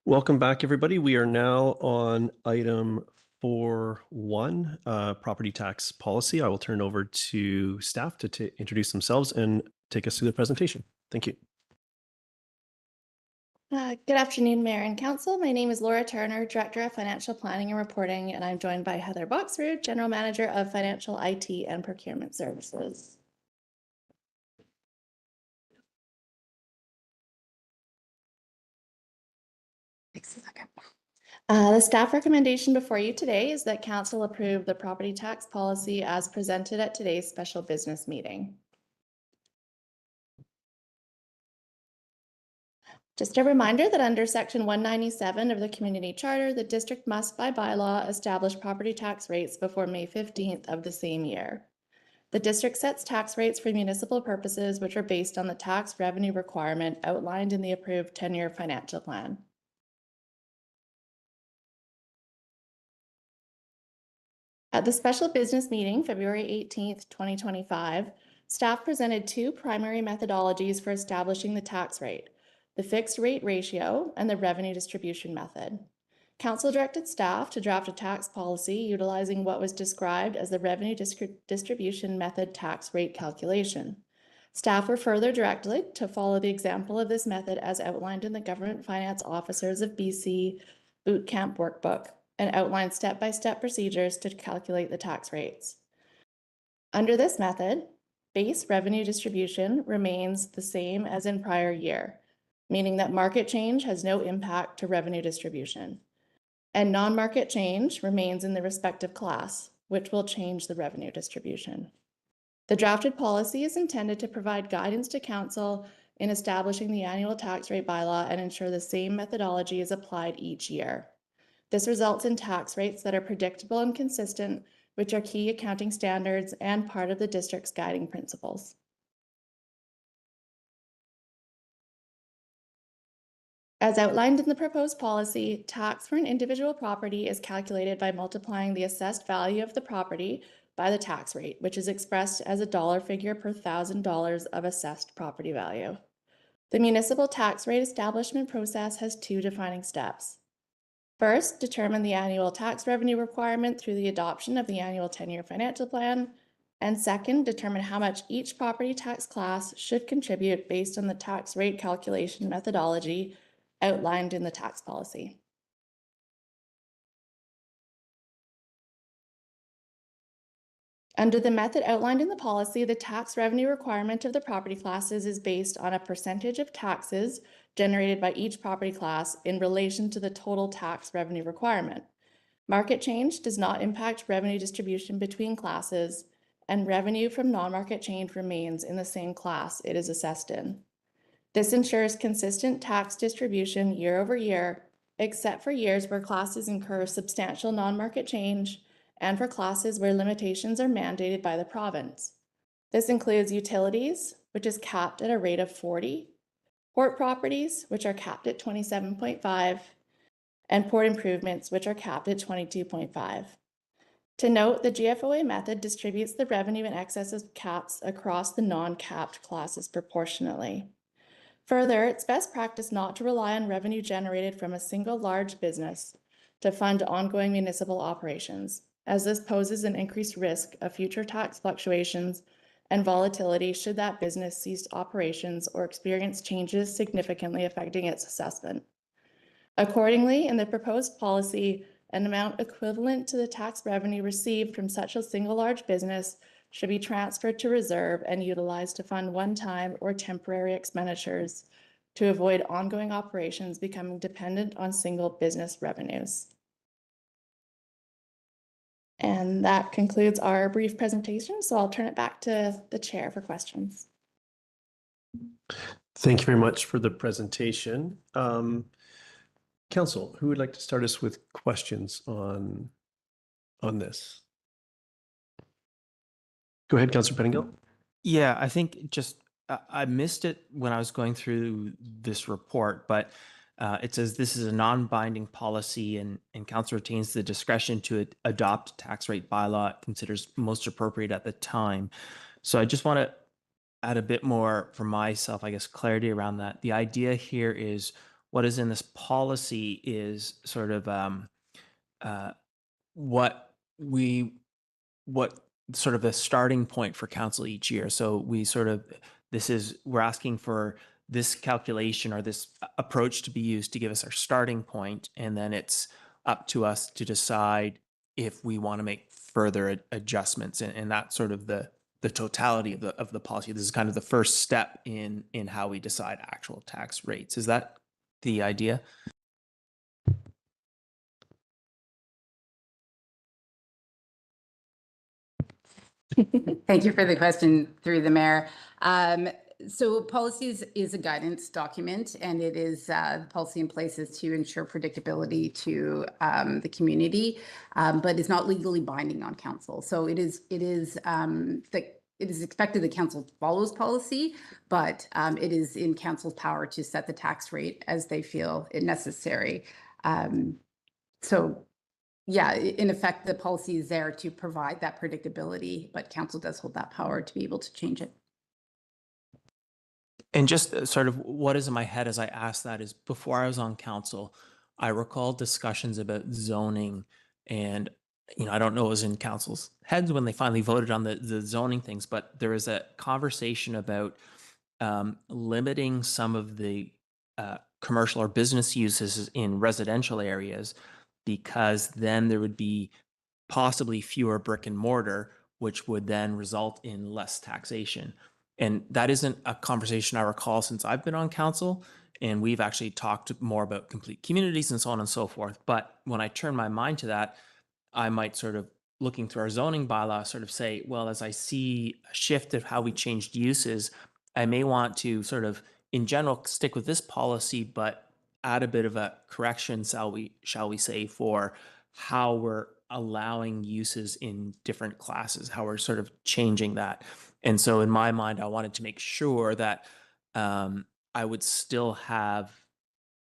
Welcome back, everybody. We are now on item 4.1, property tax policy. I will turn over to staff to introduce themselves and take us through the presentation. Thank you. Good afternoon, Mayor and Council. My name is Laura Turner, Director of Financial Planning and Reporting, and I'm joined by Heather Boxrood, General Manager of Financial IT and Procurement Services. The staff recommendation before you today is that Council approve the property tax policy as presented at today's special business meeting. Just a reminder that under Section 197 of the Community Charter, the district must by bylaw establish property tax rates before May 15th of the same year. The district sets tax rates for municipal purposes, which are based on the tax revenue requirement outlined in the approved 10-year financial plan. At the special business meeting, February 18th, 2025, staff presented two primary methodologies for establishing the tax rate: the fixed rate ratio and the revenue distribution method. Council directed staff to draft a tax policy utilizing what was described as the revenue distribution method tax rate calculation. Staff were further directed to follow the example of this method as outlined in the Government Finance Officers of BC Boot Camp Workbook and outline step-by-step procedures to calculate the tax rates. Under this method, base revenue distribution remains the same as in prior year, meaning that market change has no impact to revenue distribution. And non-market change remains in the respective class, which will change the revenue distribution. The drafted policy is intended to provide guidance to Council in establishing the annual tax rate bylaw and ensure the same methodology is applied each year. This results in tax rates that are predictable and consistent, which are key accounting standards and part of the district's guiding principles. As outlined in the proposed policy, tax for an individual property is calculated by multiplying the assessed value of the property by the tax rate, which is expressed as a dollar figure per $1,000 of assessed property value. The municipal tax rate establishment process has two defining steps. First, determine the annual tax revenue requirement through the adoption of the annual 10-year financial plan. And second, determine how much each property tax class should contribute based on the tax rate calculation methodology outlined in the tax policy. Under the method outlined in the policy, the tax revenue requirement of the property classes is based on a percentage of taxes generated by each property class in relation to the total tax revenue requirement. Market change does not impact revenue distribution between classes, and revenue from non-market change remains in the same class it is assessed in. This ensures consistent tax distribution year over year, except for years where classes incur substantial non-market change and for classes where limitations are mandated by the province. This includes utilities, which is capped at a rate of 40, port properties, which are capped at 27.5, and port improvements, which are capped at 22.5. To note, the GFOA method distributes the revenue in excess of caps across the non-capped classes proportionally. Further, it's best practice not to rely on revenue generated from a single large business to fund ongoing municipal operations, as this poses an increased risk of future tax fluctuations and volatility should that business cease operations or experience changes significantly affecting its assessment. Accordingly, in the proposed policy, an amount equivalent to the tax revenue received from such a single large business should be transferred to reserve and utilized to fund one-time or temporary expenditures to avoid ongoing operations becoming dependent on single business revenues. And that concludes our brief presentation, so I'll turn it back to the chair for questions. Thank you very much for the presentation. Council, who would like to start us with questions on this? Go ahead, Councillor Pettingill. Yeah, I think just I missed it when I was going through this report, but it says this is a non-binding policy and council retains the discretion to adopt tax rate bylaw it considers most appropriate at the time. So I just want to add a bit more for myself, I guess, clarity around that. The idea here is what is in this policy is sort of uh, what we what sort of a starting point for council each year. So we sort of we're asking for this calculation or this approach to be used to give us our starting point, and then it's up to us to decide if we want to make further adjustments, and that's sort of the totality of the policy. This is kind of the first step in how we decide actual tax rates. Is that the idea? Thank you for the question through the mayor. So policies is a guidance document, and it is the policy in place is to ensure predictability to the community, but it's not legally binding on council. So it is expected that council follows policy, but it is in council's power to set the tax rate as they feel it necessary. So yeah, in effect, the policy is there to provide that predictability, but council does hold that power to be able to change it. And just sort of what is in my head as I ask that is, before I was on council, I recall discussions about zoning, and I don't know what was in council's heads when they finally voted on the zoning things, but there was a conversation about limiting some of the commercial or business uses in residential areas, because then there would be possibly fewer brick and mortar, which would then result in less taxation. And that isn't a conversation I recall since I've been on council. And we've actually talked more about complete communities and so on and so forth. But when I turn my mind to that, I might sort of, looking through our zoning bylaw, sort of say, well, as I see a shift of how we changed uses, I may want to sort of, in general, stick with this policy, but add a bit of a correction, shall we say, for how we're allowing uses in different classes, how we're sort of changing that. And so in my mind, I wanted to make sure that I would still have,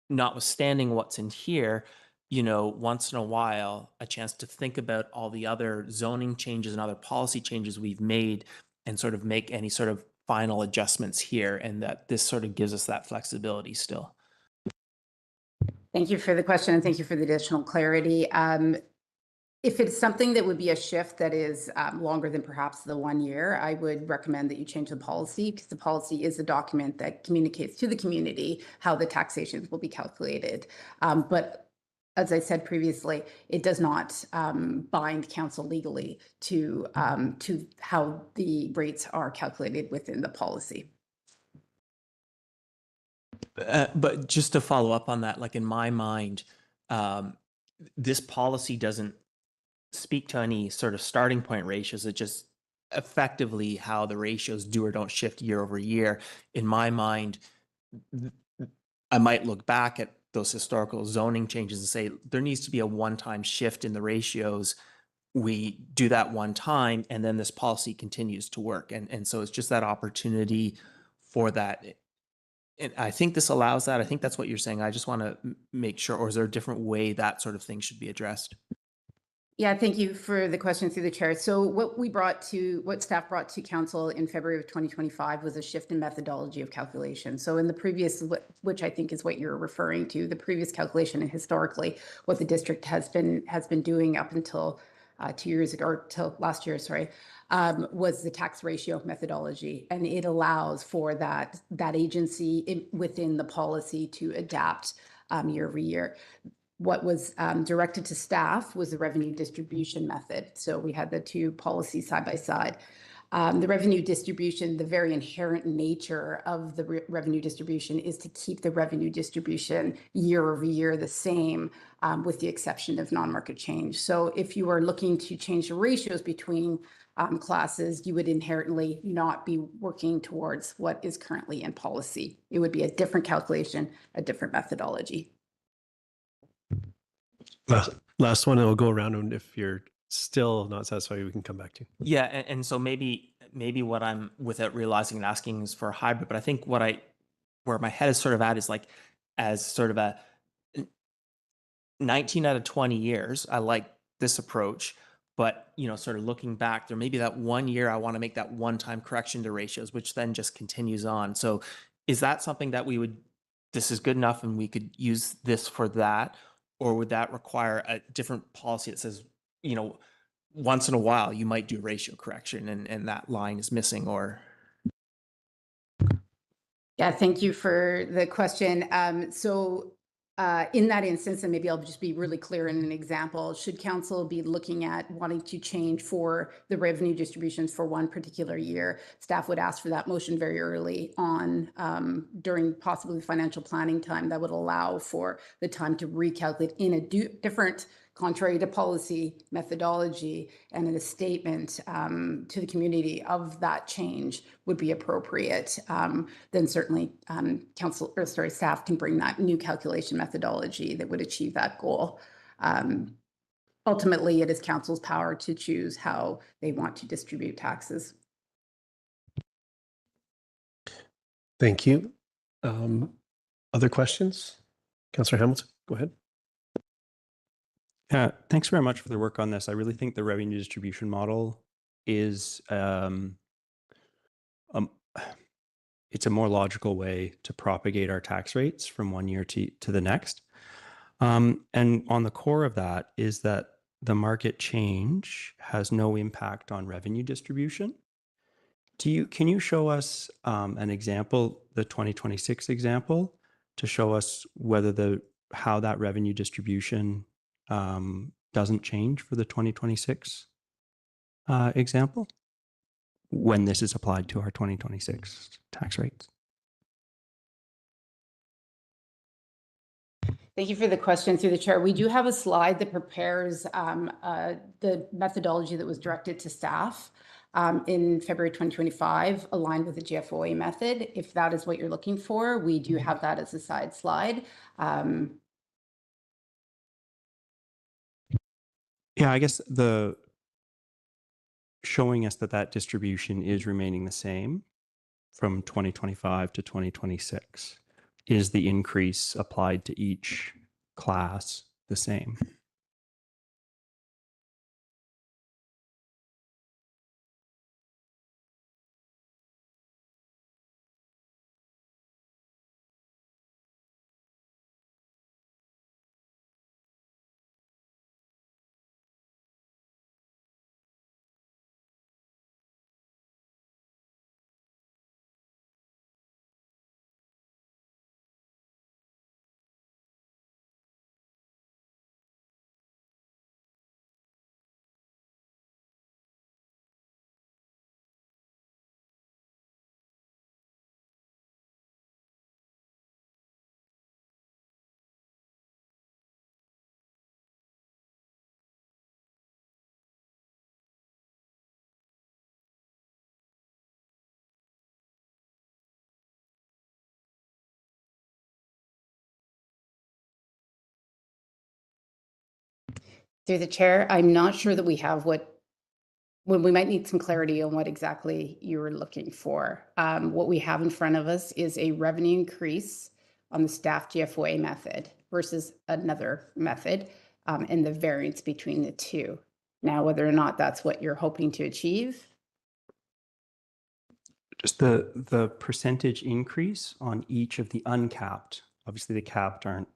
notwithstanding what's in here, once in a while, a chance to think about all the other zoning changes and other policy changes we've made, and sort of make any sort of final adjustments here, and that this sort of gives us that flexibility still. Thank you for the question, and thank you for the additional clarity. If it's something that would be a shift that is longer than perhaps the 1 year, I would recommend that you change the policy, because the policy is a document that communicates to the community how the taxations will be calculated. But as I said previously, it does not bind council legally to how the rates are calculated within the policy. But just to follow up on that, like in my mind, this policy doesn't speak to any sort of starting point ratios. It just effectively how the ratios do or don't shift year over year. In my mind, I might look back at those historical zoning changes and say there needs to be a one-time shift in the ratios. We do that one time, and then this policy continues to work. And so it's just that opportunity for that. And I think this allows that. I think that's what you're saying. I just want to make sure, or is there a different way that sort of thing should be addressed? Yeah, thank you for the question through the chair. So what staff brought to council in February of 2025 was a shift in methodology of calculation. So in the previous, which I think is what you're referring to, the previous calculation, and historically what the district has been doing up until 2 years ago, or till last year, sorry, was the tax ratio methodology, and it allows for that agency within the policy to adapt year over year. What was directed to staff was the revenue distribution method. So we had the two policies side by side. The revenue distribution, the very inherent nature of the revenue distribution is to keep the revenue distribution year over year the same, with the exception of non-market change. So if you are looking to change the ratios between classes, you would inherently not be working towards what is currently in policy. It would be a different calculation, a different methodology. Last one, and we'll go around, and if you're still not satisfied, we can come back to you. Yeah, and so maybe what I'm, without realizing and asking, is for a hybrid. But I think where my head is sort of at is like, as sort of a 19 out of 20 years, I like this approach. But sort of looking back, there may be that 1 year I want to make that one-time correction to ratios, which then just continues on. So is that something that we would this is good enough and we could use this for that? Or would that require a different policy that says, you know, once in a while you might do ratio correction and that line is missing? Or Yeah, thank you for the question. In that instance, and maybe I'll just be really clear in an example, should council be looking at wanting to change for the revenue distributions for one particular year, staff would ask for that motion very early on during possibly the financial planning time. That would allow for the time to recalculate in a different, contrary to policy methodology, and in a statement to the community of that change would be appropriate. Then certainly staff can bring that new calculation methodology that would achieve that goal. Ultimately, it is council's power to choose how they want to distribute taxes. Thank you. Other questions? Councillor Hamilton, go ahead. Thanks very much for the work on this. I really think the revenue distribution model is it's a more logical way to propagate our tax rates from one year to the next. And on the core of that is that the market change has no impact on revenue distribution. Can you show us an example, the 2026 example, to show us whether how that revenue distribution doesn't change for the 2026 example when this is applied to our 2026 tax rates? Thank you for the question through the chair. We do have a slide that prepares the methodology that was directed to staff in February 2025, aligned with the GFOA method. If that is what you're looking for, we do have that as a side slide. Yeah, I guess showing us that distribution is remaining the same from 2025 to 2026. Is the increase applied to each class the same? Through the chair, I'm not sure that we have when we might need some clarity on what exactly you were looking for. What we have in front of us is a revenue increase on the staff GFOA method versus another method, and the variance between the two. Now, whether or not that's what you're hoping to achieve. Just the percentage increase on each of the uncapped, obviously the capped aren't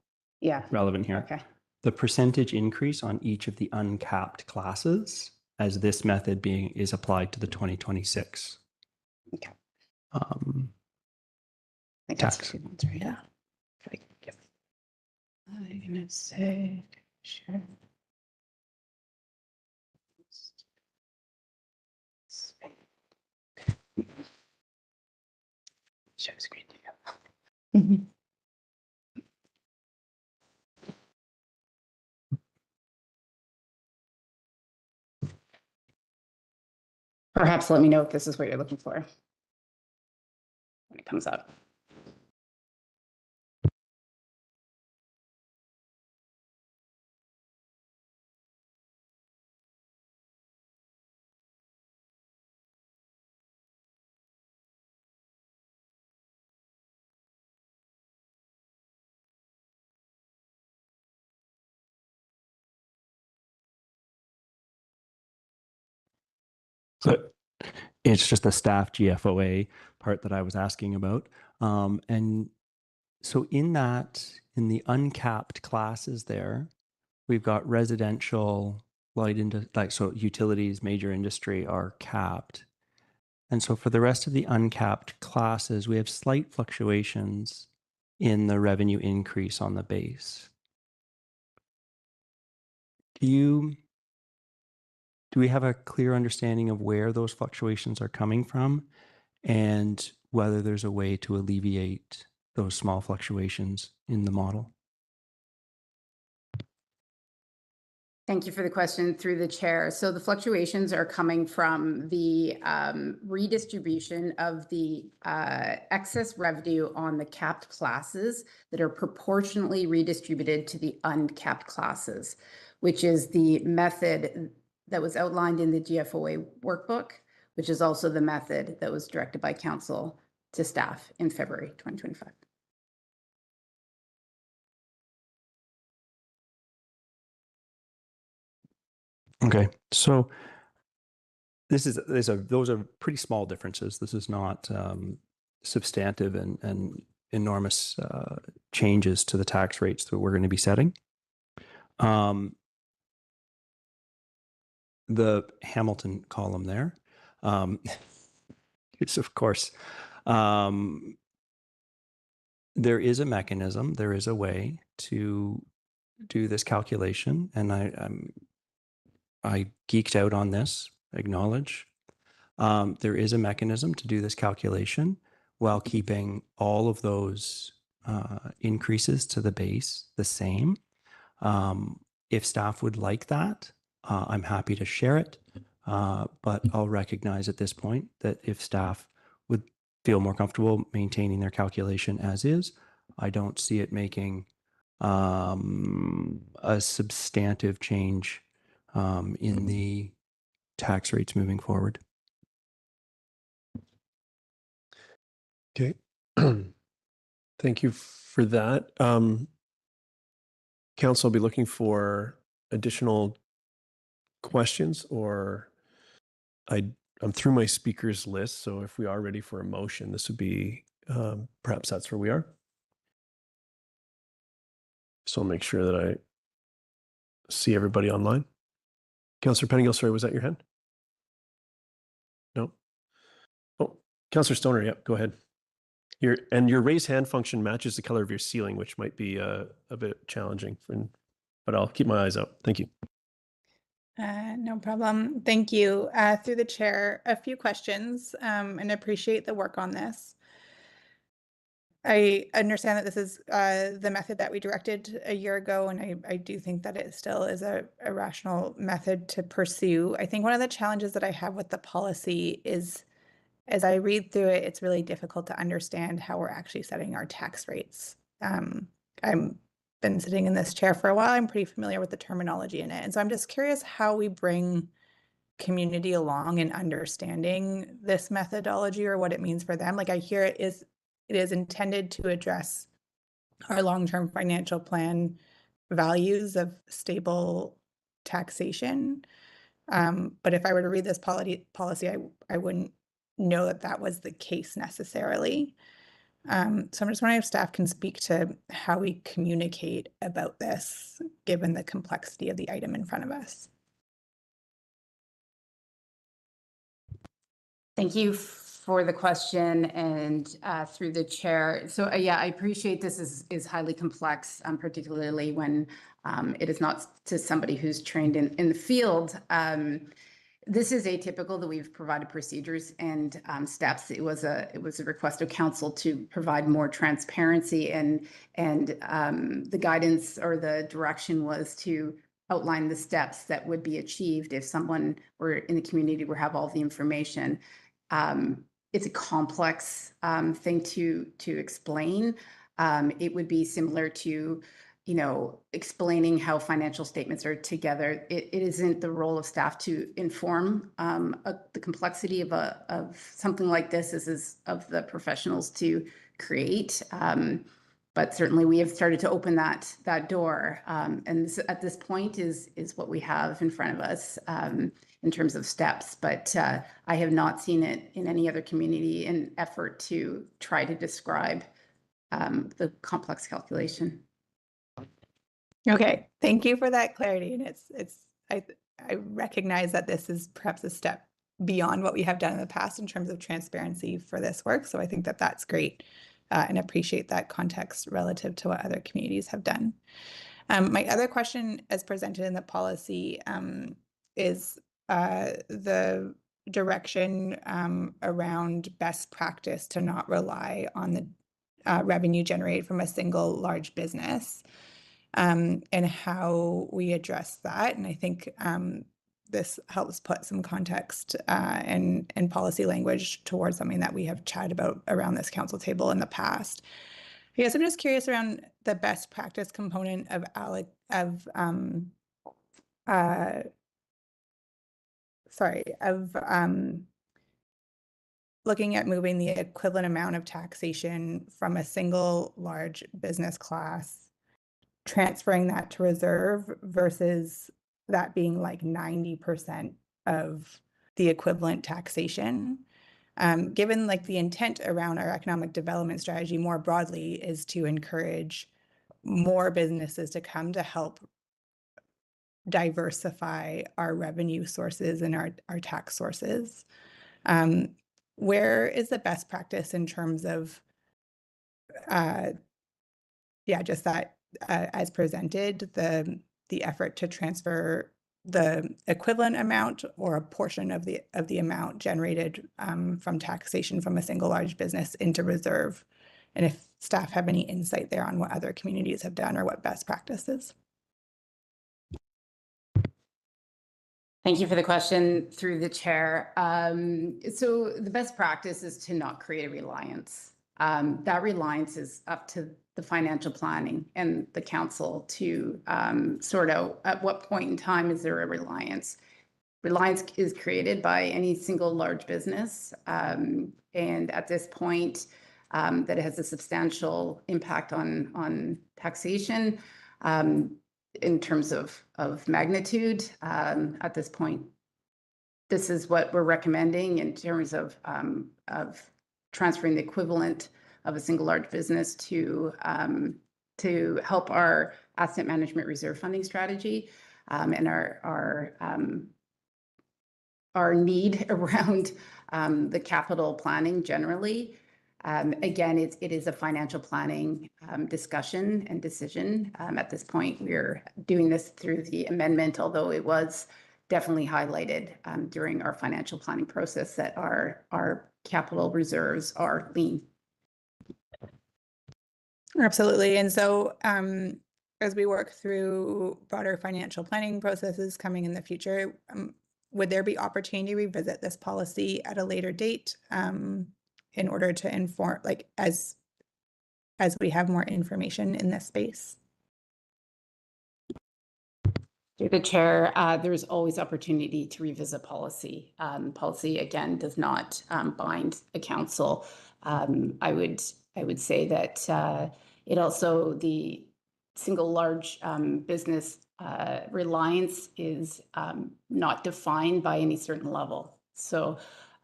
relevant here. Okay. The percentage increase on each of the uncapped classes as this method is applied to the 2026. Okay. I think that's tax. two ones, right? Yeah. I'm gonna say sure. Share screen. Mm-hmm. Perhaps let me know if this is what you're looking for when it comes up. So it's just the staff GFOA part that I was asking about. And So in the uncapped classes there, we've got residential, so utilities, major industry are capped. And so for the rest of the uncapped classes, we have slight fluctuations in the revenue increase on the base. Do we have a clear understanding of where those fluctuations are coming from and whether there's a way to alleviate those small fluctuations in the model? Thank you for the question through the chair. So the fluctuations are coming from the redistribution of the excess revenue on the capped classes that are proportionally redistributed to the uncapped classes, which is the method that was outlined in the GFOA workbook, which is also the method that was directed by council to staff in February 2025. Okay, so those are pretty small differences. This is not substantive and enormous changes to the tax rates that we're going to be setting. The Hamilton column there, it's of course, there is a mechanism, there is a way to do this calculation, and I geeked out on this, acknowledge. There is a mechanism to do this calculation while keeping all of those increases to the base the same. If staff would like that, I'm happy to share it, but I'll recognize at this point that if staff would feel more comfortable maintaining their calculation as is, I don't see it making a substantive change in the tax rates moving forward. Okay. Thank you for that. Council will be looking for additional questions, or I'm through my speakers list. So if we are ready for a motion, this would be, perhaps that's where we are. So I'll make sure that I see everybody online. Councillor Pettingill, sorry, was that your hand? No. Oh, Councillor Stoner, yep, go ahead. Your raise hand function matches the color of your ceiling, which might be a bit challenging, but I'll keep my eyes out. Thank you. No problem. Thank you. Through the chair, a few questions, and appreciate the work on this. I understand that this is the method that we directed a year ago, and I do think that it still is a rational method to pursue. I think one of the challenges that I have with the policy is, as I read through it, it's really difficult to understand how we're actually setting our tax rates. I'm been sitting in this chair for a while. I'm pretty familiar with the terminology in it. And so I'm just curious how we bring community along in understanding this methodology or what it means for them. Like, I hear it is intended to address our long-term financial plan values of stable taxation. But if I were to read this policy, I wouldn't know that that was the case necessarily. So I'm just wondering if staff can speak to how we communicate about this, given the complexity of the item in front of us. Thank you for the question and through the chair. So yeah, I appreciate this is highly complex, particularly when it is not to somebody who's trained in the field. This is atypical that we've provided procedures and steps. It was a request of council to provide more transparency, and the guidance or the direction was to outline the steps that would be achieved if someone were in the community would have all the information. It's a complex thing to explain. It would be similar to, explaining how financial statements are together. It isn't the role of staff to inform the complexity of something like this. This is of the professionals to create. But certainly we have started to open that door. And this, at this point is what we have in front of us in terms of steps. But I have not seen it in any other community in effort to try to describe the complex calculation. Okay, thank you for that clarity. And I recognize that this is perhaps a step beyond what we have done in the past in terms of transparency for this work. So I think that that's great, and appreciate that context relative to what other communities have done. My other question, as presented in the policy, is the direction around best practice to not rely on the revenue generated from a single large business, and how we address that. And I think this helps put some context and policy language towards something that we have chatted about around this council table in the past. I guess I'm just curious around the best practice component of looking at moving the equivalent amount of taxation from a single large business class, transferring that to reserve versus that being like 90% of the equivalent taxation. Given like the intent around our economic development strategy more broadly is to encourage more businesses to come to help diversify our revenue sources and our tax sources. Where is the best practice in terms of, just that as presented, the effort to transfer the equivalent amount or a portion of the amount generated from taxation from a single large business into reserve, and if staff have any insight there on what other communities have done or what best practices. Thank you for the question through the chair. So the best practice is to not create a reliance. That reliance is up to the financial planning and the council to sort out at what point in time is there a reliance. Reliance is created by any single large business, and at this point that it has a substantial impact on taxation in terms of magnitude. At this point, this is what we're recommending in terms of transferring the equivalent of a single large business to help our asset management reserve funding strategy and our need around the capital planning generally. Again, it is a financial planning discussion and decision. At this point, we're doing this through the amendment, although it was definitely highlighted during our financial planning process that our capital reserves are lean. Absolutely. And so as we work through broader financial planning processes coming in the future, would there be opportunity to revisit this policy at a later date in order to inform, like as we have more information in this space? Through the chair, there's always opportunity to revisit policy. Policy, again, does not bind a council. I would say that it also, the single large business reliance is not defined by any certain level. So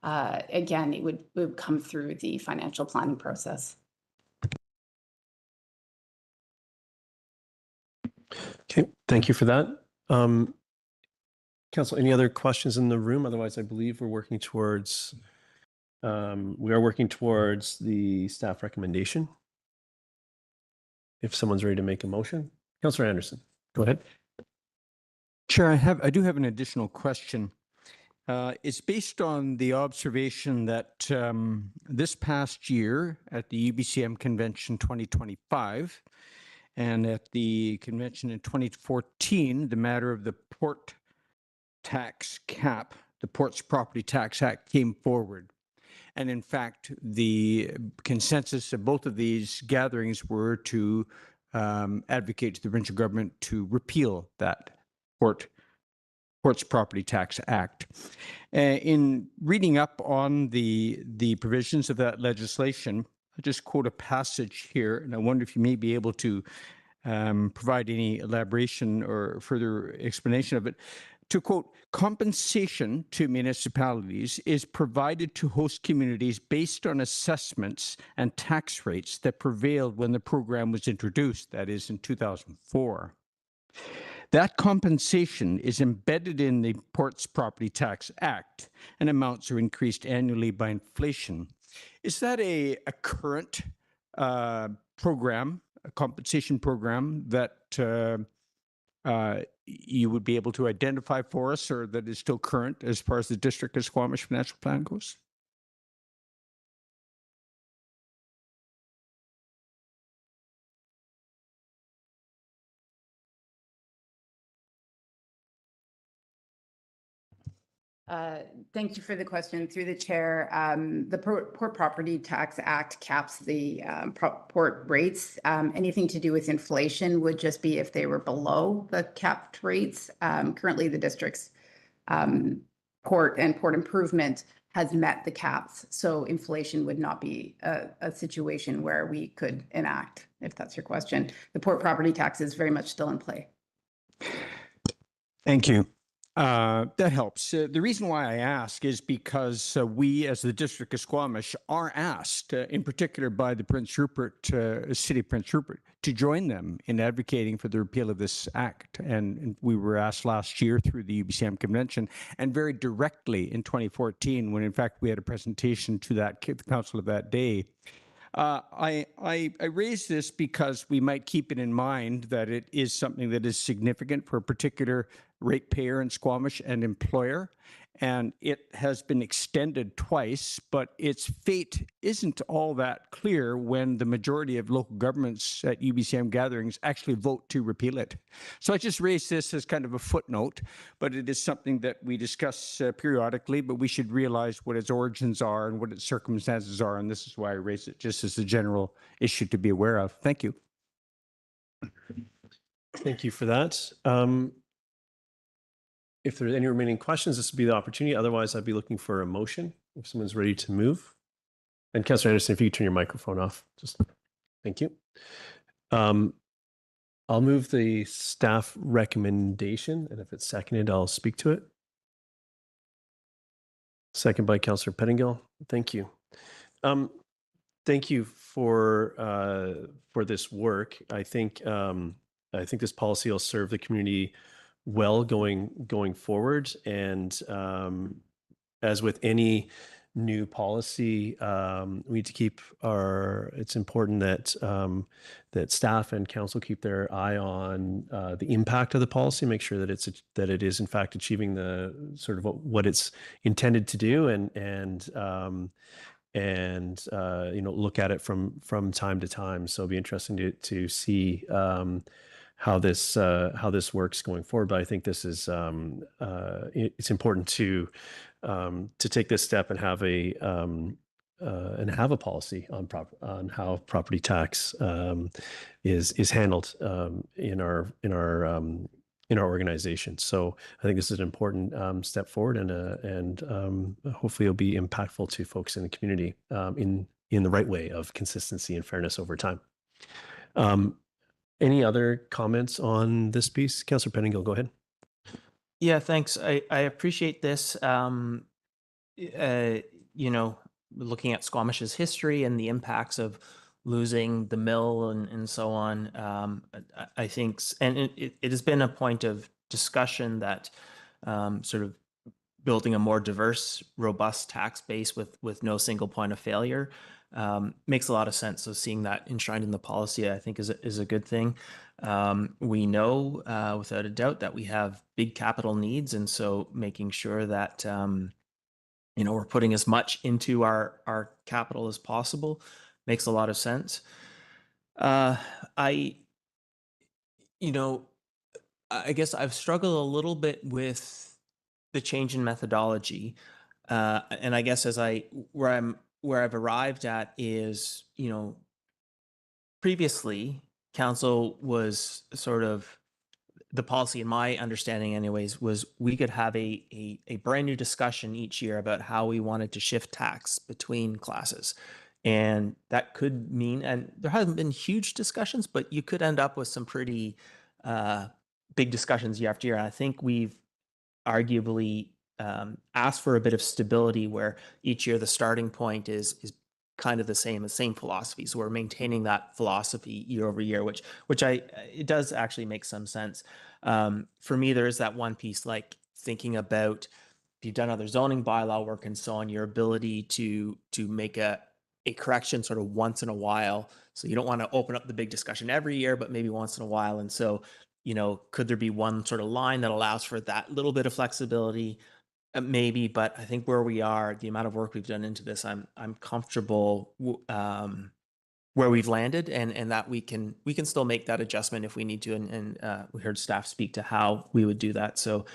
again, it would come through the financial planning process. Okay, thank you for that. Council, any other questions in the room? Otherwise, I believe we're working towards the staff recommendation. If someone's ready to make a motion, Councillor Anderson, go ahead. Chair, I do have an additional question. It's based on the observation that this past year at the UBCM Convention 2025 and at the convention in 2014, the matter of the port tax cap, the Ports Property Tax Act came forward. And in fact, the consensus of both of these gatherings were to advocate to the provincial government to repeal that Ports Property Tax Act. In reading up on the provisions of that legislation, I'll just quote a passage here, and I wonder if you may be able to provide any elaboration or further explanation of it. to quote, compensation to municipalities is provided to host communities based on assessments and tax rates that prevailed when the program was introduced, that is in 2004. That compensation is embedded in the Ports Property Tax Act, and amounts are increased annually by inflation. Is that a current program, a compensation program that you would be able to identify for us, or that is still current as far as the District of Squamish financial plan goes? Thank you for the question through the chair. The Port Property Tax Act caps the port rates. Anything to do with inflation would just be if they were below the capped rates. Currently, the district's port and port improvement has met the caps. So inflation would not be a situation where we could enact, if that's your question. The port property tax is very much still in play. Thank you. That helps. The reason why I ask is because we, as the District of Squamish, are asked, in particular by the Prince Rupert, City of Prince Rupert, to join them in advocating for the repeal of this act. And we were asked last year through the UBCM convention, and very directly in 2014, when in fact we had a presentation to the council of that day. I raise this because we might keep it in mind that it is something that is significant for a particular ratepayer in Squamish and employer, and it has been extended twice, but its fate isn't all that clear when the majority of local governments at UBCM gatherings actually vote to repeal it. So I just raise this as kind of a footnote, but it is something that we discuss periodically, but we should realize what its origins are and what its circumstances are, and this is why I raise it, just as a general issue to be aware of. Thank you. Thank you for that. If there's any remaining questions, this would be the opportunity. Otherwise, I'd be looking for a motion if someone's ready to move. And Councillor Anderson, if you could turn your microphone off, just thank you. I'll move the staff recommendation, and if it's seconded, I'll speak to it. Second by Councillor Pettingill. Thank you. Thank you for this work. I think this policy will serve the community well going forward. And as with any new policy, we need to keep it's important that that staff and council keep their eye on the impact of the policy, make sure that it is in fact achieving the sort of what it's intended to do, and look at it from time to time. So it'll be interesting to see how this works going forward. But I think this is it's important to take this step and have a policy on how property tax is handled in our organization. So I think this is an important step forward, and hopefully it'll be impactful to folks in the community in the right way of consistency and fairness over time. Any other comments on this piece? Councillor Pettingill, go ahead. Yeah, thanks. I appreciate this. Looking at Squamish's history and the impacts of losing the mill and so on, I think, and it has been a point of discussion that sort of building a more diverse, robust tax base with no single point of failure makes a lot of sense. So seeing that enshrined in the policy, I think, is a good thing. We know without a doubt that we have big capital needs, and so making sure that we're putting as much into our capital as possible makes a lot of sense. I guess I've struggled a little bit with the change in methodology, and I guess where I've arrived at is, previously council was sort of, the policy, in my understanding anyways, was we could have a brand new discussion each year about how we wanted to shift tax between classes. And that could mean, and there hasn't been huge discussions, but you could end up with some pretty big discussions year after year. And I think we've arguably ask for a bit of stability where each year the starting point is kind of the same philosophy. So we're maintaining that philosophy year over year, which it does actually make some sense. For me, there is that one piece, like thinking about if you've done other zoning bylaw work and so on, your ability to make a correction sort of once in a while. So you don't want to open up the big discussion every year, but maybe once in a while. And so, could there be one sort of line that allows for that little bit of flexibility? Maybe, but I think where we are, the amount of work we've done into this, I'm comfortable where we've landed, and that we can still make that adjustment if we need to. And we heard staff speak to how we would do that. So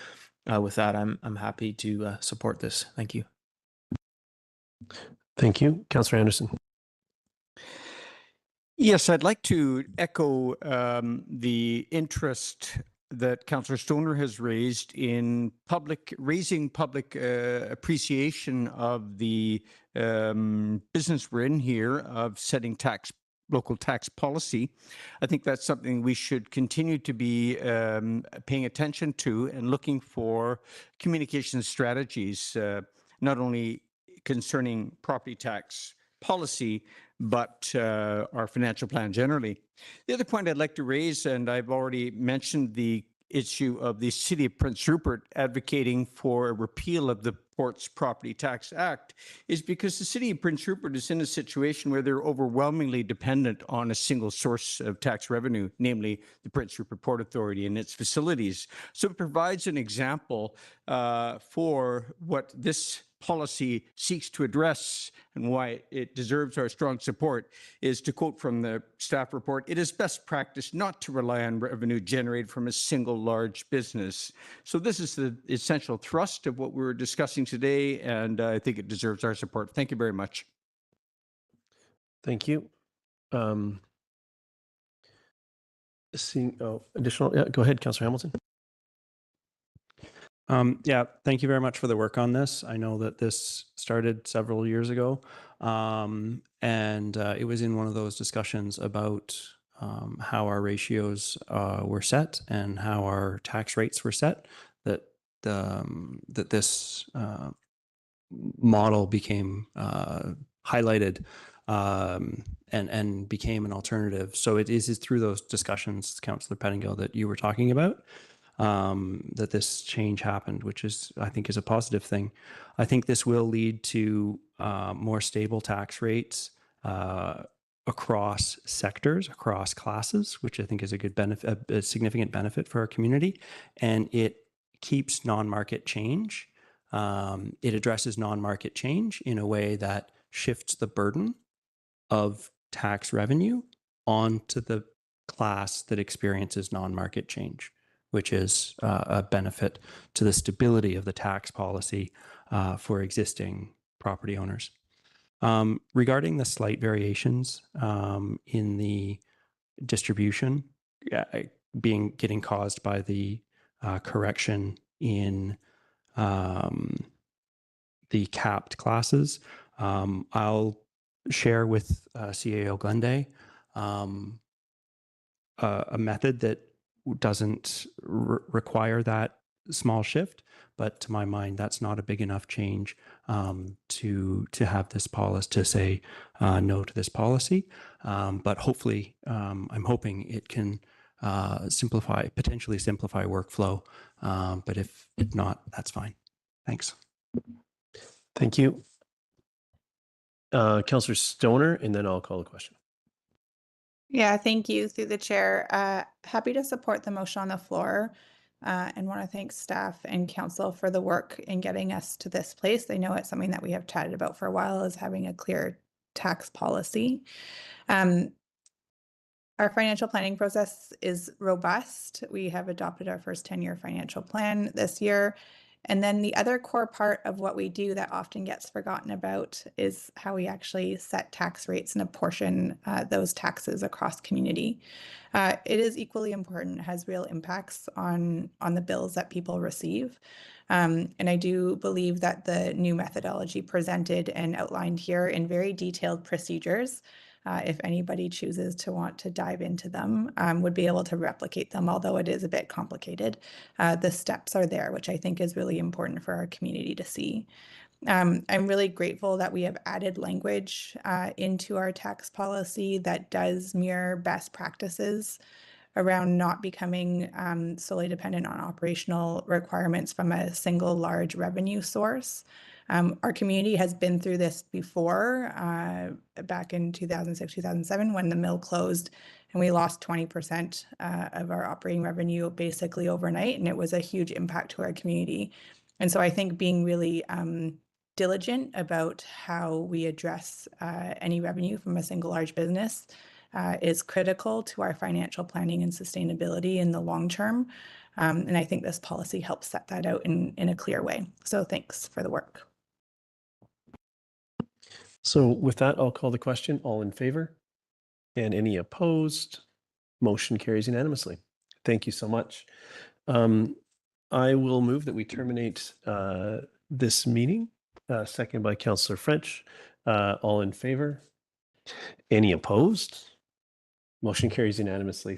with that, I'm happy to support this. Thank you. Thank you. Councillor Anderson. Yes, I'd like to echo the interest that Councillor Stoner has raised in raising public appreciation of the business we're in here of setting local tax policy. I think that's something we should continue to be paying attention to and looking for communication strategies, not only concerning property tax policy, but our financial plan generally. The other point I'd like to raise, and I've already mentioned the issue of the City of Prince Rupert advocating for a repeal of the Ports Property Tax Act, is because the City of Prince Rupert is in a situation where they're overwhelmingly dependent on a single source of tax revenue, namely the Prince Rupert Port Authority and its facilities. So it provides an example for what this policy seeks to address and why it deserves our strong support is, to quote from the staff report, "It is best practice not to rely on revenue generated from a single large business." So this is the essential thrust of what we're discussing today, and I think it deserves our support. Thank you very much. Thank you. Seeing additional, yeah, go ahead, Councillor Hamilton. Yeah, thank you very much for the work on this. I know that this started several years ago, and it was in one of those discussions about how our ratios were set and how our tax rates were set, that this model became highlighted and became an alternative. So it is through those discussions, Councillor Pettingill, that you were talking about, that this change happened, which I think is a positive thing. I think this will lead to more stable tax rates across sectors, across classes, which I think is a good benefit, a significant benefit for our community. And it keeps non-market change. It addresses non-market change in a way that shifts the burden of tax revenue onto the class that experiences non-market change, which is a benefit to the stability of the tax policy for existing property owners. Regarding the slight variations in the distribution getting caused by the correction in the capped classes, I'll share with CAO Glenday a method that doesn't require that small shift, but to my mind, that's not a big enough change to have this policy, to say no to this policy. But hopefully, I'm hoping it can potentially simplify workflow. But if not, that's fine. Thanks. Thank you. Councillor Stoner, and then I'll call the question. Yeah, thank you through the chair. Happy to support the motion on the floor and want to thank staff and council for the work in getting us to this place. I know it's something that we have chatted about for a while, is having a clear tax policy. Our financial planning process is robust. We have adopted our first 10-year financial plan this year. And then the other core part of what we do that often gets forgotten about is how we actually set tax rates and apportion those taxes across community. It is equally important, has real impacts on the bills that people receive. And I do believe that the new methodology presented and outlined here in very detailed procedures if anybody chooses to want to dive into them, would be able to replicate them, although it is a bit complicated. The steps are there, which I think is really important for our community to see. I'm really grateful that we have added language into our tax policy that does mirror best practices around not becoming solely dependent on operational requirements from a single large revenue source. Our community has been through this before, back in 2006, 2007, when the mill closed and we lost 20% of our operating revenue basically overnight, and it was a huge impact to our community. And so I think being really diligent about how we address any revenue from a single large business is critical to our financial planning and sustainability in the long term. And I think this policy helps set that out in a clear way. So thanks for the work. So with that, I'll call the question. All in favor? And any opposed? Motion carries unanimously. Thank you so much. I will move that we terminate this meeting. Second by Councillor French. All in favor? Any opposed? Motion carries unanimously.